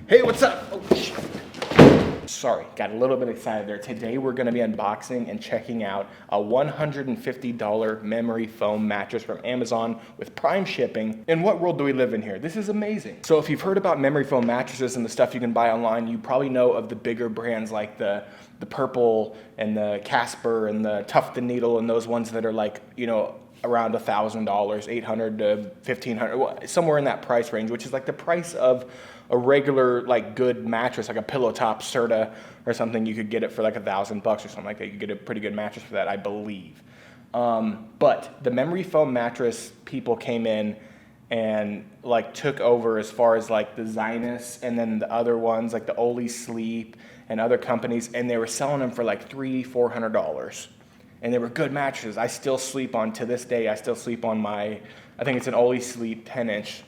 Hey, what's up? Oh, shit. Sorry, got a little bit excited there. Today we're gonna be unboxing and checking out a $150 memory foam mattress from Amazon with Prime shipping. In what world do we live in here? This is amazing. So if you've heard about memory foam mattresses and the stuff you can buy online, you probably know of the bigger brands like the Purple and the Casper and the Tuft and Needle and those ones that are like, you know, around $1,000, $800 to $1,500, somewhere in that price range, which is like the price of a regular like good mattress, like a pillow top Serta or something. You could get it for like $1,000 or something like that. You could get a pretty good mattress for that, I believe. But the memory foam mattress people came in and like took over as far as like the Zinus and then the other ones like the Oli Sleep and other companies, and they were selling them for like $300-$400. And they were good mattresses. I still sleep on, to this day, I still sleep on my, I think it's an Oli Sleep 10-inch.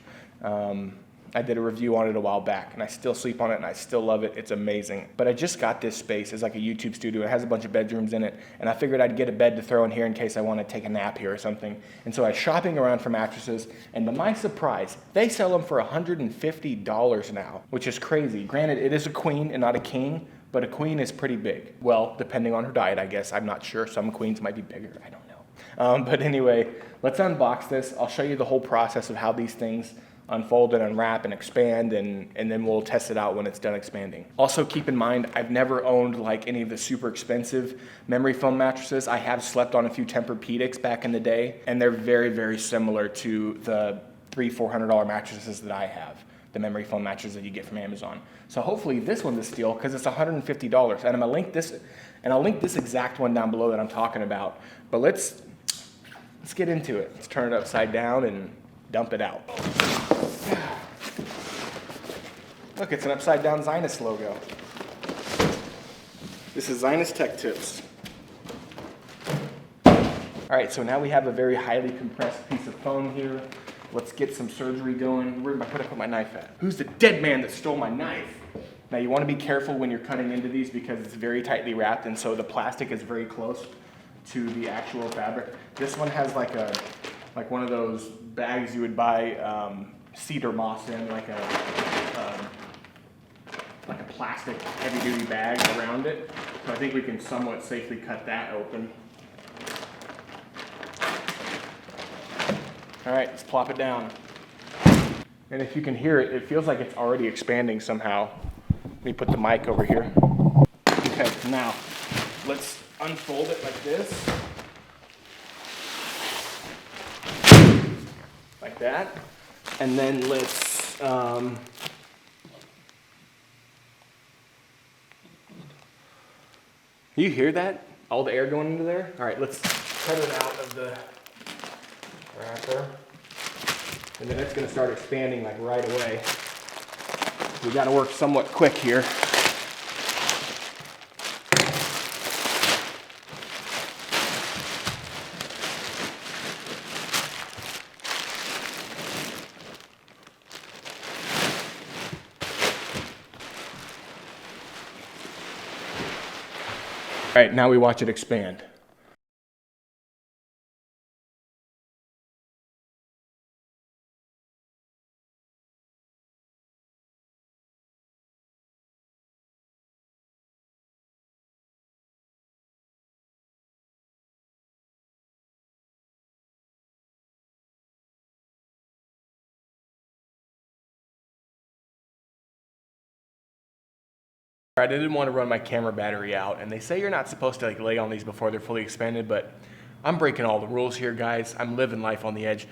I did a review on it a while back, and I still sleep on it, and I still love it. It's amazing. But I just got this space. It's like a YouTube studio. It has a bunch of bedrooms in it, and I figured I'd get a bed to throw in here in case I want to take a nap here or something. And so I was shopping around for mattresses, and to my surprise, they sell them for $150 now, which is crazy. Granted, it is a queen and not a king, but a queen is pretty big. Well, depending on her diet, I guess. I'm not sure. Some queens might be bigger. I don't know. But anyway, let's unbox this. I'll show you the whole process of how these things unfold and unwrap and expand, and then we'll test it out when it's done expanding. Also keep in mind, I've never owned like any of the super expensive memory foam mattresses. I have slept on a few Tempur-Pedics back in the day, and they're very, very similar to the $300-$400 mattresses that I have, the memory foam mattresses that you get from Amazon. So hopefully this one's a steal because it's $150, and I'll link this exact one down below that I'm talking about. But let's get into it. Let's turn it upside down and dump it out. Look, it's an upside down Zinus logo. This is Zinus Tech Tips. All right, so now we have a very highly compressed piece of foam here. Let's get some surgery going. Where did I put my knife at? Who's the dead man that stole my knife? Now you want to be careful when you're cutting into these because it's very tightly wrapped, and so the plastic is very close to the actual fabric. This one has like one of those bags you would buy cedar moss in, like a plastic heavy-duty bag around it. So I think we can somewhat safely cut that open. All right, let's plop it down. And if you can hear it, it feels like it's already expanding somehow. Let me put the mic over here. Okay, now let's unfold it like this. Like that. And then let's, you hear that? All the air going into there? All right, let's cut it out of the wrapper. And then it's gonna start expanding like right away. We gotta work somewhat quick here. All right, now we watch it expand. All right, I didn't want to run my camera battery out, and they say you're not supposed to like lay on these before they're fully expanded, but I'm breaking all the rules here, guys. I'm living life on the edge.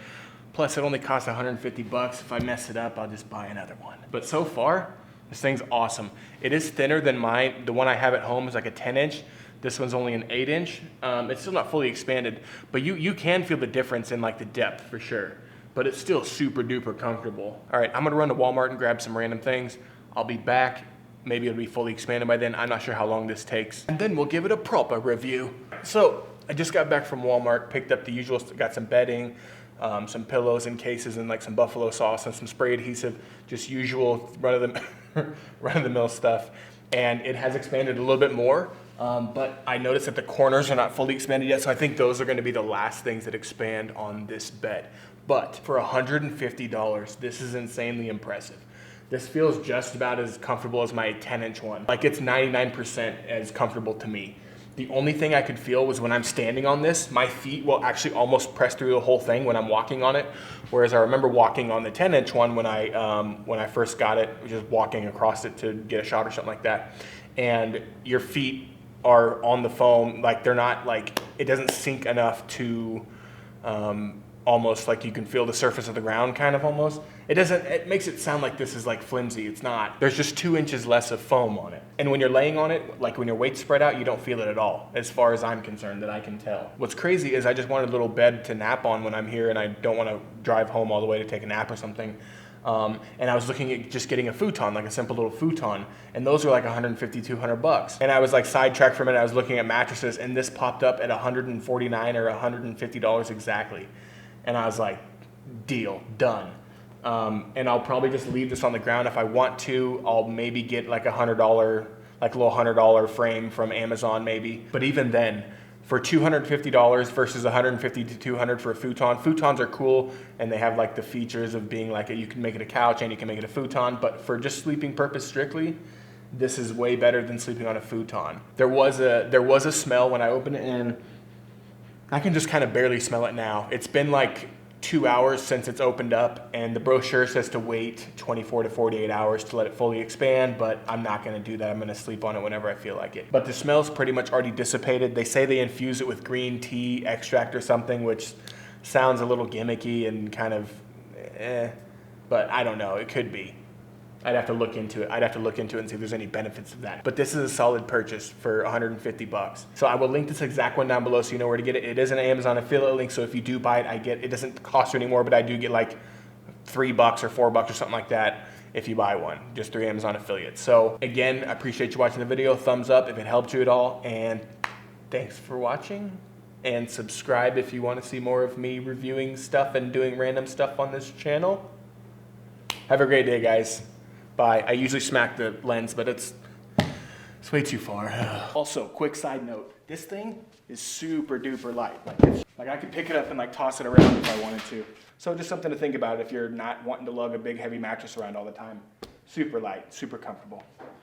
Plus, it only costs $150. If I mess it up, I'll just buy another one. But so far, this thing's awesome. It is thinner than the one I have at home is like a 10-inch. This one's only an 8-inch. It's still not fully expanded, but you can feel the difference in like the depth for sure. But it's still super duper comfortable. All right, I'm gonna run to Walmart and grab some random things. I'll be back. Maybe it'll be fully expanded by then. I'm not sure how long this takes. And then we'll give it a proper review. So I just got back from Walmart, picked up the usual, got some bedding, some pillows and cases, and like some buffalo sauce and some spray adhesive, just usual run-of-the-mill stuff. And it has expanded a little bit more, but I noticed that the corners are not fully expanded yet, so I think those are gonna be the last things that expand on this bed. But for $150, this is insanely impressive. This feels just about as comfortable as my 10-inch one. Like it's 99% as comfortable to me. The only thing I could feel was when I'm standing on this, my feet will actually almost press through the whole thing when I'm walking on it. Whereas I remember walking on the 10-inch one when I first got it, just walking across it to get a shot or something like that. And your feet are on the foam, like they're not like, it doesn't sink enough to almost like you can feel the surface of the ground kind of almost. It makes it sound like this is like flimsy. It's not. There's just 2 inches less of foam on it. And when you're laying on it, like when your weight's spread out, you don't feel it at all, as far as I'm concerned, that I can tell. What's crazy is I just wanted a little bed to nap on when I'm here and I don't want to drive home all the way to take a nap or something. And I was looking at just getting a futon, like a simple little futon, and those were like 150, 200 bucks. And I was like sidetracked for a minute. I was looking at mattresses and this popped up at $149 or $150 exactly. And I was like, deal, done. And I'll probably just leave this on the ground. If I want to, I'll maybe get like $100, like a little $100 frame from Amazon maybe. But even then, for $250 versus $150 to $200 for a futon. Futons are cool and they have like the features of being like, you can make it a couch and you can make it a futon, but for just sleeping purpose strictly, this is way better than sleeping on a futon. There was a smell when I opened it and I can just kind of barely smell it now. It's been like 2 hours since it's opened up and the brochure says to wait 24 to 48 hours to let it fully expand, but I'm not gonna do that. I'm gonna sleep on it whenever I feel like it. But the smell's pretty much already dissipated. They say they infuse it with green tea extract or something, which sounds a little gimmicky and kind of but I don't know, it could be. I'd have to look into it. I'd have to look into it and see if there's any benefits of that. But this is a solid purchase for 150 bucks. So I will link this exact one down below so you know where to get it. It is an Amazon affiliate link, so if you do buy it, it doesn't cost you anymore, but I do get like $3 or $4 or something like that if you buy one, just through Amazon affiliates. So again, I appreciate you watching the video. Thumbs up if it helped you at all, and thanks for watching. And subscribe if you want to see more of me reviewing stuff and doing random stuff on this channel. Have a great day, guys. Bye. I usually smack the lens, but it's way too far. Also, quick side note, this thing is super duper light. Like I could pick it up and like toss it around if I wanted to. So just something to think about if you're not wanting to lug a big heavy mattress around all the time. Super light, super comfortable.